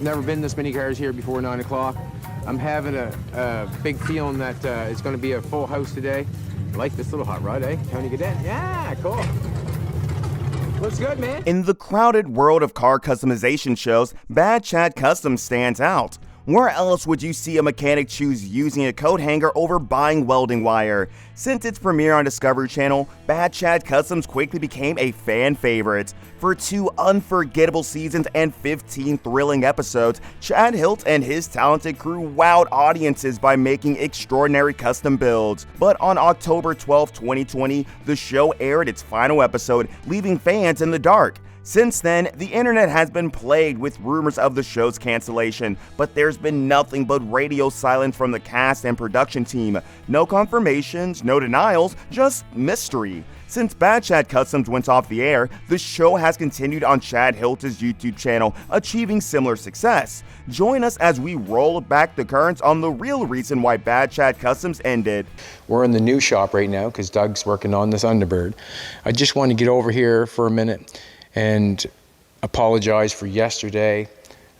Never been this many cars here before 9 o'clock. I'm having a big feeling that it's going to be a full house today. I like this little hot rod, eh? Tony Cadet? Yeah, cool. Looks good, man. In the crowded world of car customization shows, Bad Chad Customs stands out. Where else would you see a mechanic choose using a coat hanger over buying welding wire? Since its premiere on Discovery Channel, Bad Chad Customs quickly became a fan favorite. For 2 unforgettable seasons and 15 thrilling episodes, Chad Hiltz and his talented crew wowed audiences by making extraordinary custom builds. But on October 12, 2020, the show aired its final episode, leaving fans in the dark. Since then, the internet has been plagued with rumors of the show's cancellation, but there's been nothing but radio silence from the cast and production team. No confirmations, no denials, just mystery. Since Bad Chad Customs went off the air, the show has continued on Chad Hiltz's YouTube channel, achieving similar success. Join us as we roll back the curtains on the real reason why Bad Chad Customs ended. We're in the new shop right now because Doug's working on the Thunderbird. I just want to get over here for a minute and apologize for yesterday,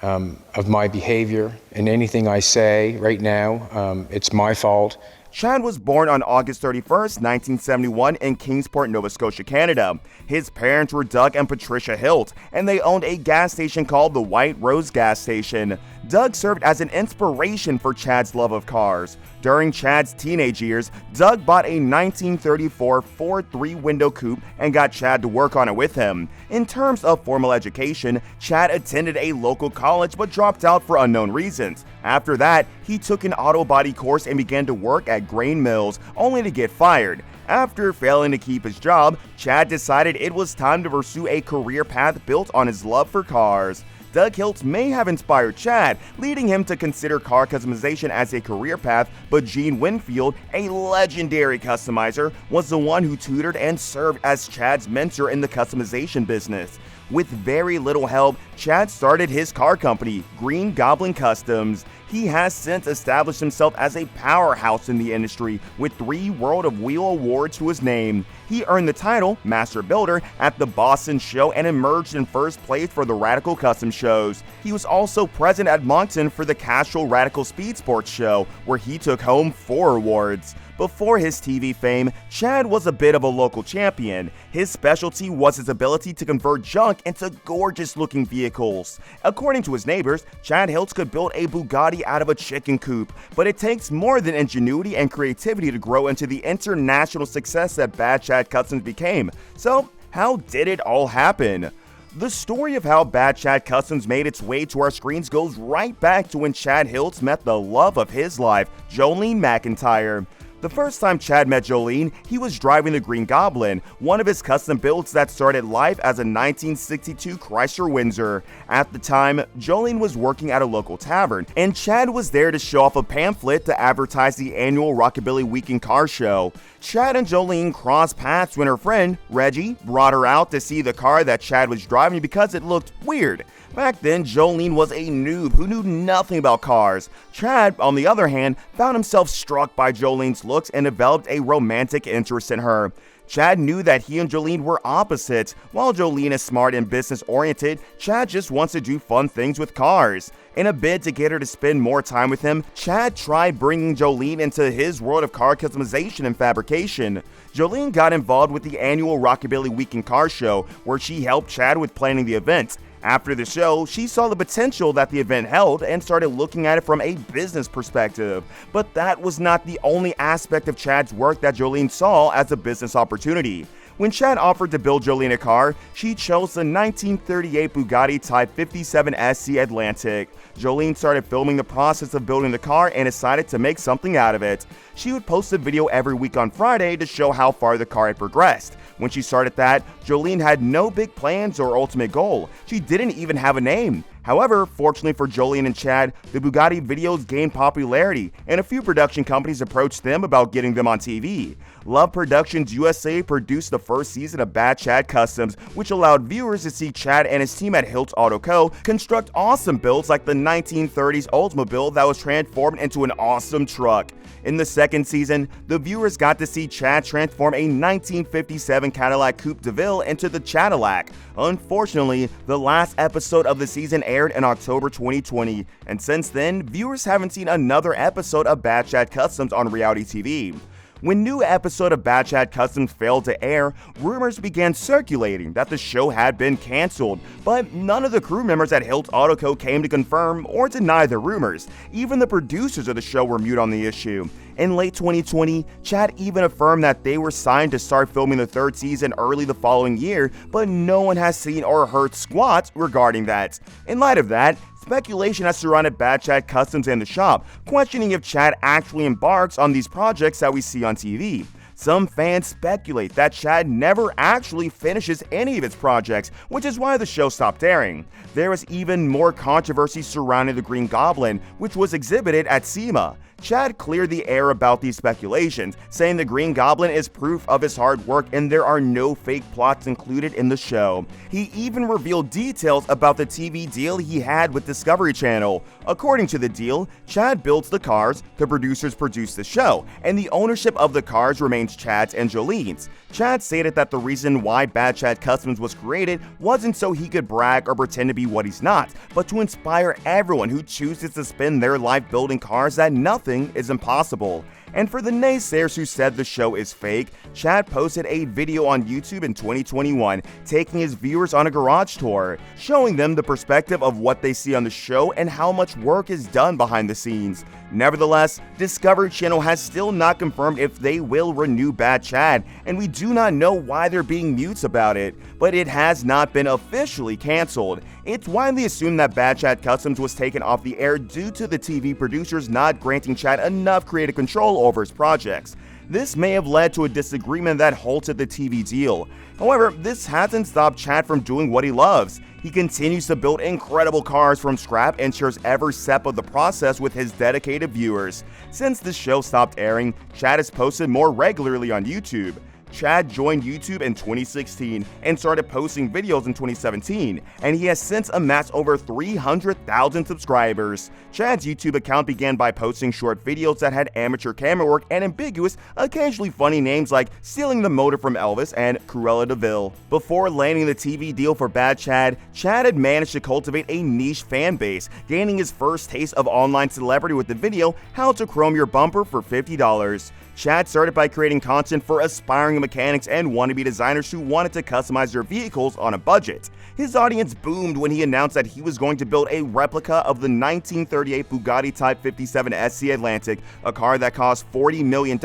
of my behavior, and anything I say right now, it's my fault. Chad was born on August 31st, 1971 in Kingsport, Nova Scotia, Canada. His parents were Doug and Patricia Hiltz, and they owned a gas station called the White Rose Gas Station. Doug served as an inspiration for Chad's love of cars. During Chad's teenage years, Doug bought a 1934 Ford 3-window coupe and got Chad to work on it with him. In terms of formal education, Chad attended a local college but dropped out for unknown reasons. After that, he took an auto body course and began to work at grain mills, only to get fired. After failing to keep his job, Chad decided it was time to pursue a career path built on his love for cars. Doug Hiltz may have inspired Chad, leading him to consider car customization as a career path, but Gene Winfield, a legendary customizer, was the one who tutored and served as Chad's mentor in the customization business. With very little help, Chad started his car company, Green Goblin Customs. He has since established himself as a powerhouse in the industry with 3 World of Wheel awards to his name. He earned the title Master Builder at the Boston show and emerged in first place for the Radical Custom shows. He was also present at Moncton for the Castrol Radical Speed Sports show, where he took home 4 awards. Before his TV fame, Chad was a bit of a local champion. His specialty was his ability to convert junk into gorgeous-looking vehicles. According to his neighbors, Chad Hiltz could build a Bugatti out of a chicken coop, but it takes more than ingenuity and creativity to grow into the international success that Bad Chad Customs became. So, how did it all happen? The story of how Bad Chad Customs made its way to our screens goes right back to when Chad Hiltz met the love of his life, Jolene McIntyre. The first time Chad met Jolene, he was driving the Green Goblin, one of his custom builds that started life as a 1962 Chrysler Windsor. At the time, Jolene was working at a local tavern, and Chad was there to show off a pamphlet to advertise the annual Rockabilly Weekend Car Show. Chad and Jolene crossed paths when her friend, Reggie, brought her out to see the car that Chad was driving because it looked weird. Back then, Jolene was a noob who knew nothing about cars. Chad, on the other hand, found himself struck by Jolene's looks and developed a romantic interest in her. Chad knew that he and Jolene were opposites. While Jolene is smart and business-oriented, Chad just wants to do fun things with cars. In a bid to get her to spend more time with him, Chad tried bringing Jolene into his world of car customization and fabrication. Jolene got involved with the annual Rockabilly Weekend Car Show, where she helped Chad with planning the event. After the show, she saw the potential that the event held and started looking at it from a business perspective. But that was not the only aspect of Chad's work that Jolene saw as a business opportunity. When Chad offered to build Jolene a car, she chose the 1938 Bugatti Type 57 SC Atlantic. Jolene started filming the process of building the car and decided to make something out of it. She would post a video every week on Friday to show how far the car had progressed. When she started that, Jolene had no big plans or ultimate goal. She didn't even have a name. However, fortunately for Jolene and Chad, the Bugatti videos gained popularity, and a few production companies approached them about getting them on TV. Love Productions USA produced the first season of Bad Chad Customs, which allowed viewers to see Chad and his team at Hiltz Auto Co. construct awesome builds like the 1930s Oldsmobile that was transformed into an awesome truck. In the second season, the viewers got to see Chad transform a 1957 Cadillac Coupe de Ville into the Chadillac. Unfortunately, the last episode of the season aired aired in October 2020, and since then, viewers haven't seen another episode of Bad Chat Customs on reality TV. When new episode of Bad Chat Customs failed to air, rumors began circulating that the show had been canceled, but none of the crew members at Hiltz Auto Co. came to confirm or deny the rumors. Even the producers of the show were mute on the issue. In late 2020, Chad even affirmed that they were signed to start filming the third season early the following year, but no one has seen or heard squat regarding that. In light of that, speculation has surrounded Bad Chat Customs and the shop, questioning if Chad actually embarks on these projects that we see on TV. Some fans speculate that Chad never actually finishes any of its projects, which is why the show stopped airing. There was even more controversy surrounding the Green Goblin, which was exhibited at SEMA. Chad cleared the air about these speculations, saying the Green Goblin is proof of his hard work and there are no fake plots included in the show. He even revealed details about the TV deal he had with Discovery Channel. According to the deal, Chad builds the cars, the producers produce the show, and the ownership of the cars remains Chad's and Jolene's. Chad stated that the reason why Bad Chat Customs was created wasn't so he could brag or pretend to be what he's not, but to inspire everyone who chooses to spend their life building cars that nothing is impossible. And for the naysayers who said the show is fake, Chad posted a video on YouTube in 2021 taking his viewers on a garage tour, showing them the perspective of what they see on the show and how much work is done behind the scenes. Nevertheless, Discovery Channel has still not confirmed if they will renew Bad Chad, and we do not know why they're being mutes about it, but it has not been officially canceled. It's widely assumed that Bad Chat Customs was taken off the air due to the TV producers not granting Chad enough creative control over his projects. This may have led to a disagreement that halted the TV deal. However, this hasn't stopped Chad from doing what he loves. He continues to build incredible cars from scrap and shares every step of the process with his dedicated viewers. Since the show stopped airing, Chad has posted more regularly on YouTube. Chad joined YouTube in 2016 and started posting videos in 2017, and he has since amassed over 300,000 subscribers. Chad's YouTube account began by posting short videos that had amateur camera work and ambiguous, occasionally funny names like Stealing the Motor from Elvis and Cruella de Vil. Before landing the TV deal for Bad Chad, Chad had managed to cultivate a niche fan base, gaining his first taste of online celebrity with the video How to Chrome Your Bumper for $50. Chad started by creating content for aspiring mechanics and wannabe designers who wanted to customize their vehicles on a budget. His audience boomed when he announced that he was going to build a replica of the 1938 Bugatti Type 57 SC Atlantic, a car that cost $40 million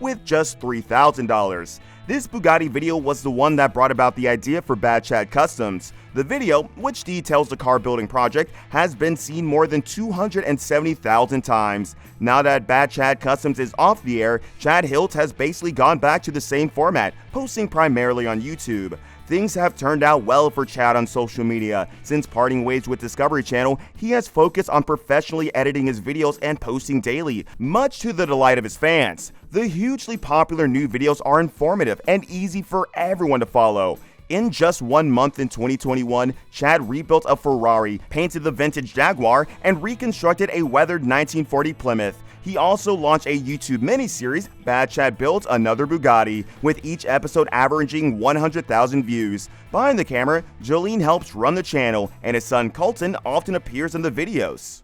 with just $3,000. This Bugatti video was the one that brought about the idea for Bad Chat Customs. The video, which details the car building project, has been seen more than 270,000 times. Now that Bad Chat Customs is off the air, Chad Hiltz has basically gone back to the same format, posting primarily on YouTube. Things have turned out well for Chad on social media. Since parting ways with Discovery Channel, he has focused on professionally editing his videos and posting daily, much to the delight of his fans. The hugely popular new videos are informative and easy for everyone to follow. In just 1 month in 2021, Chad rebuilt a Ferrari, painted the vintage Jaguar, and reconstructed a weathered 1940 Plymouth. He also launched a YouTube miniseries, Bad Chad Builds Another Bugatti, with each episode averaging 100,000 views. Behind the camera, Jolene helps run the channel, and his son Colton often appears in the videos.